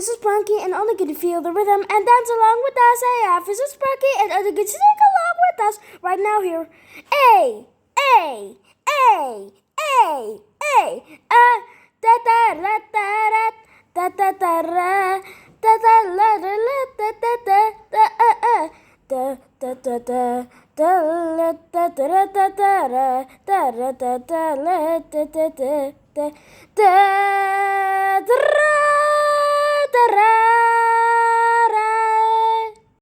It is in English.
This is Sprunki, and only can feel the rhythm and dance along with us. Hey, this is Sprunki, and only can sing along with us right now here. A, A, A, A, A, da da da da da da da da da da la da la da da da da da da da da la da da da da da da da da la da da da da da da. Ta-ra!